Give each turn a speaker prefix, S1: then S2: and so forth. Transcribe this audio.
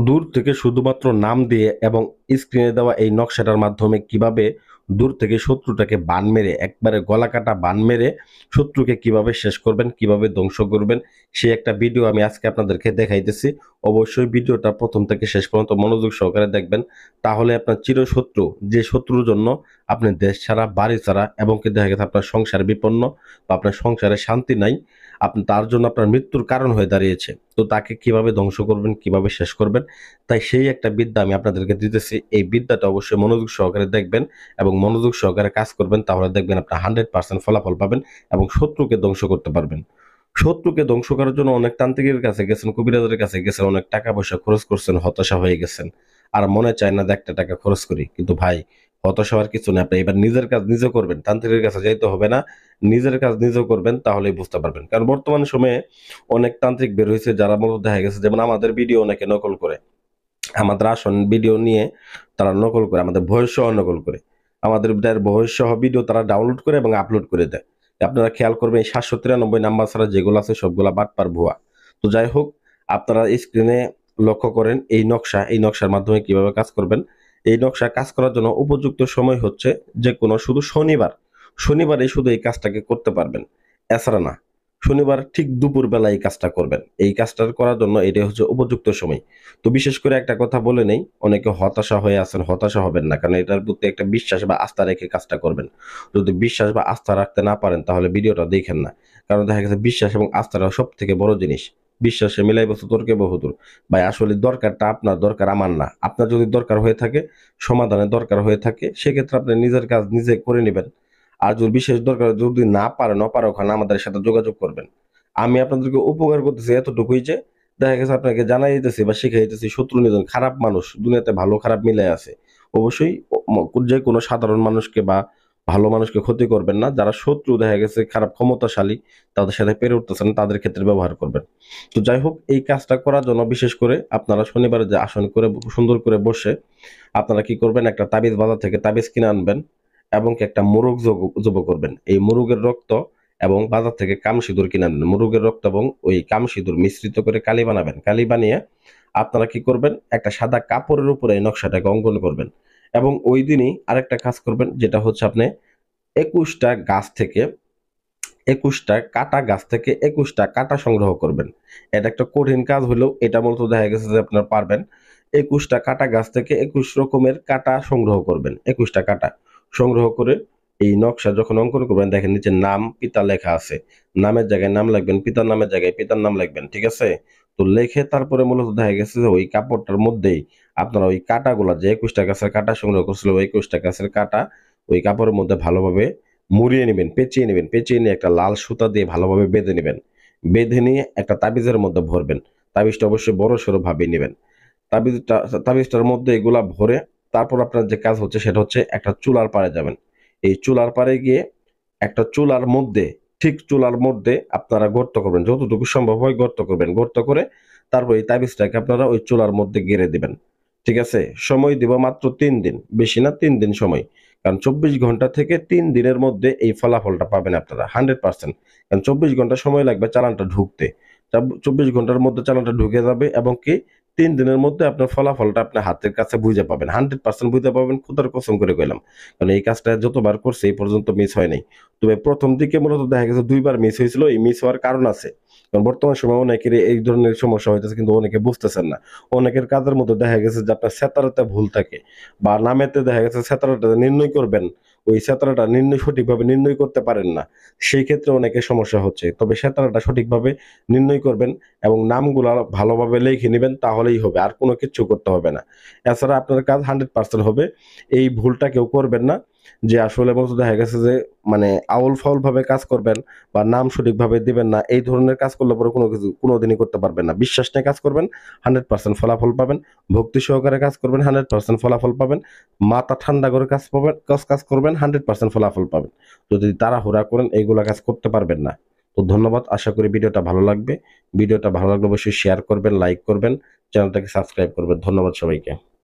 S1: দূর থেকে শুধুমাত্র নাম দিয়ে এবং স্ক্রিনে দেওয়া এই নকশাটার মাধ্যমে কিভাবে দূর থেকে শত্রুটাকে বান মেরে একবারে গলা কাটা বান মেরে শত্রুকে কিভাবে শেষ করবেন, কিভাবে ধ্বংস করবেন, সেই একটা ভিডিও আমি আজকে আপনাদেরকে দেখাইতেছি। অবশ্যই ভিডিওটা প্রথম থেকে শেষ পর্যন্ত মনোযোগ সহকারে দেখবেন, তাহলে আপনার চিরশত্রু, যে শত্রুর জন্য আপনি দেশ ছাড়া, বাড়ি ছাড়া এবং কি দেখা গেছে আপনার সংসার বিপন্ন বা আপনার সংসারে শান্তি নাই, আপনি তার জন্য আপনার মৃত্যুর কারণ হয়ে দাঁড়িয়েছে, তো তাকে কিভাবে ধ্বংস করবেন, কিভাবে শেষ করবেন, তাই সেই একটা বিদ্যা আমি আপনাদেরকে দিতেছি। এই বিদ্যাটা অবশ্যই মনোযোগ সহকারে দেখবেন এবং মনোযোগ সহকারে কাজ করবেন, তাহলে দেখবেন আপনি 100% ফলাফল পাবেন এবং শত্রুকে ধ্বংস করতে পারবেন। শত্রুকে ধ্বংস করার জন্য অনেক তান্ত্রিকের কাছে গেছেন, কবিরাজের কাছে গেছেন, অনেক টাকা পয়সা খরচ করছেন, হতাশা হয়ে গেছেন। আর মনে চায় না যে একটা টাকা খরচ করি, কিন্তু ভাই হতাশা হওয়ার কিছু নেই। আপনি এবার নিজের কাজ নিজে করবেন, তান্ত্রিকের কাছে যাইতে হবে না। নিজের কাজ নিজে করবেন, তাহলেই বুঝতে পারবেন। কারণ বর্তমান সময়ে অনেক তান্ত্রিক বের হয়েছে যারা মূলত দেখা গেছে, যেমন আমাদের ভিডিও অনেকে নকল করে, আমাদের আসন ভিডিও নিয়ে তারা নকল করে, আমাদের ভয়েস সহ নকল করে, আমাদের ভয়েস সহ ভিডিও তারা ডাউনলোড করে এবং আপলোড করে দেয়। আপনারা খেয়াল করবেন, এই 793 নাম্বার ছাড়া যেগুলো আছে সবগুলা বাটপার, ভুয়া। তো যাই হোক, আপনারা স্ক্রিনে লক্ষ্য করেন এই নকশা, এই নকশার মাধ্যমে কিভাবে কাজ করবেন। এই নকশা কাজ করার জন্য উপযুক্ত সময় হচ্ছে যে কোনো শুধু শনিবার, শনিবারে শুধু এই কাজটাকে করতে পারবেন, এছাড়া না। শনিবার ঠিক দুপুর বেলা এই কাজটা করবেন। এই কাজটা করার জন্য এটাই হচ্ছে উপযুক্ত সময়। তো বিশেষ করে একটা কথা বলে নেই, অনেকে হতাশা হয়ে আছেন, হতাশা হবেন না, কারণ এটার প্রতি একটা বিশ্বাস বা আস্থা রেখে কাজটা করবেন। যদি বিশ্বাস বা আস্থা রাখতে না পারেন তাহলে ভিডিওটা দেখেন না। কারণ দেখা গেছে বিশ্বাস এবং আস্থাটা সব থেকে বড় জিনিস। বিশ্বাসে মিলাই বস্তু তর্কে বহুদূর। ভাই আসলে দরকারটা আপনার, দরকার আমার না। আপনার যদি দরকার হয়ে থাকে, সমাধানের দরকার হয়ে থাকে, সেক্ষেত্রে আপনি নিজের কাজ নিজে করে নেবেন। আর যদি বিশেষ দরকার যদি না পারেন, অপারক হন, আমাদের সাথে যোগাযোগ করবেন। আমি আপনাদেরকে উপকার করতেছি এতটুকুই যে দেখা গেছে আপনাকে জানাই দিতেছি বা শিখাই দিতেছি, শত্রু নিধন, খারাপ মানুষ দুনিয়াতে ভালো খারাপ মিলে আছে। অবশ্যই যে কোনো সাধারণ মানুষকে বা ভালো মানুষকে ক্ষতি করবেন না। যারা শত্রু দেখা গেছে খারাপ ক্ষমতাশালী, তাদের সাথে পেরে উঠতেছেন, তাদের ক্ষেত্রে ব্যবহার করবেন। তো যাই হোক, এই কাজটা করার জন্য বিশেষ করে আপনারা শনিবারে যে আসন করে সুন্দর করে বসে আপনারা কি করবেন, একটা তাবিজ বাজার থেকে তাবিজ কিনে আনবেন এবং কি একটা মোরগ যোগ করবেন। এই মোরগের রক্ত এবং বাজার থেকে কামসিঁদুর কিনে আনবেন। মুরগের রক্ত এবং ওই কামসিঁদুর মিশ্রিত করে কালি বানাবেন। কালি বানিয়ে আপনারা কি করবেন, একটা সাদা কাপড়ের উপরে এই নকশাটাকে অঙ্কন করবেন এবং ওই দিনই আরেকটা কাজ করবেন, যেটা হচ্ছে আপনি 21টা গাছ থেকে 21টা কাটা গাছ থেকে 21টা কাটা সংগ্রহ করবেন। এটা একটা কঠিন কাজ হলেও এটা মূলত দেখা গেছে যে আপনারা পারবেন। 21টা কাটা গাছ থেকে 21 রকমের কাটা সংগ্রহ করবেন। 21টা কাটা সংগ্রহ করে এই নকশা যখন অঙ্কন করবেন, দেখেন নিচে নাম, পিতা লেখা আছে। নামের জায়গায় নাম লিখবেন, পিতার নামের জায়গায় পিতার নাম লিখবেন। ঠিক আছে? তো লিখে তারপরে মূলত দেখা গেছে যে ওই কাপড়টার মধ্যেই আপনারা ওই কাটাগুলা, যে 21টা গাছের কাটা সংগ্রহ করছিল, ওই 21টা গাছের কাটা ওই কাপড়ের মধ্যে ভালোভাবে মুড়িয়ে নেবেন, পেঁচিয়ে নেবেন। পেঁচিয়ে নিয়ে একটা লাল সুতা দিয়ে ভালোভাবে বেঁধে নেবেন। বেঁধে নিয়ে একটা তাবিজের মধ্যে ভরবেন। তাবিজটা অবশ্যই বড়সড় ভাবে নেবেন। তাবিজটা তাবিজটার মধ্যে এগুলা ভরে তারপর আপনার যে কাজ হচ্ছে সেটা হচ্ছে একটা চুলার পাড়ে যাবেন। এই চুলার পাড়ে গিয়ে একটা চুলার মধ্যে, ঠিক চুলার মধ্যে আপনারা গর্ত করবেন, যতটুকু সম্ভব হয় গর্ত করবেন। গর্ত করে তারপর এই তাবিজটাকে আপনারা ওই চুলার মধ্যে গেড়ে দিবেন। ঠিক আছে? সময় দিব মাত্র 3 দিন, বেশি না, 3 দিন সময়। কারণ 24 ঘন্টা থেকে 3 দিনের মধ্যে এই ফলাফলটা পাবেন আপনারা 100%। কারণ 24 ঘন্টা সময় লাগবে চালানটা ঢুকতে। 24 ঘন্টার মধ্যে চালানটা ঢুকে যাবে এবং কি 3 দিনের মধ্যে আপনার ফলাফলটা আপনার হাতের কাছে বুঝে পাবেন, 100% বুঝতে পাবেন। খোদার কসম করে কইলাম, কারণ এই কাজটা যতবার করছে এই পর্যন্ত মিস হয় নাই। তবে প্রথম দিকে মূলত দেখা গেছে 2বার মিস হয়েছিল। এই মিস হওয়ার কারণ আছে, কারণ বর্তমান সময় অনেকের এই ধরনের সমস্যা হইতেছে, কিন্তু অনেকে বুঝতেছেন না। অনেকের কাজের মধ্যে দেখা গেছে যে আপনার সেতারাতে ভুল থাকে বা নামেতে দেখা গেছে সেতারাটা নির্ণয় করবেন, ওই সেতারাটা সঠিকভাবে নির্ণয় করতে পারেন না। সেই ক্ষেত্রে অনেকের সমস্যা হচ্ছে। তবে সেতারাটা সঠিকভাবে নির্ণয় করবেন এবং নামগুলা ভালোভাবে লিখে নেবেন, তাহলেই হবে, আর কোনো কিচ্ছু করতে হবে না। এছাড়া আপনার কাজ 100% হবে। এই ভুলটা কেউ করবেন না, যে আসলে মূলত দেখা গেছে যে মানে আউল ফাউল ভাবে কাজ করবেন বা নাম সঠিকভাবে দিবেন না, এই ধরনের কাজ করলে পরে কোনো কিছু কোনোদিনই করতে পারবেন না। বিশ্বাস নিয়ে কাজ করবেন, 100% ফলাফল পাবেন। ভক্তি সহকারে কাজ করবেন, 100% ফলাফল পাবেন। মাথা ঠান্ডা করে কাজ পাবেন, কাজ করবেন, 100% ফলাফল পাবেন। যদি তাড়াহুড়া করেন এইগুলা কাজ করতে পারবেন না। তো ধন্যবাদ, আশা করি ভিডিওটা ভালো লাগবে। ভিডিওটা ভালো লাগলে অবশ্যই শেয়ার করবেন, লাইক করবেন, চ্যানেলটাকে সাবস্ক্রাইব করবেন। ধন্যবাদ সবাইকে।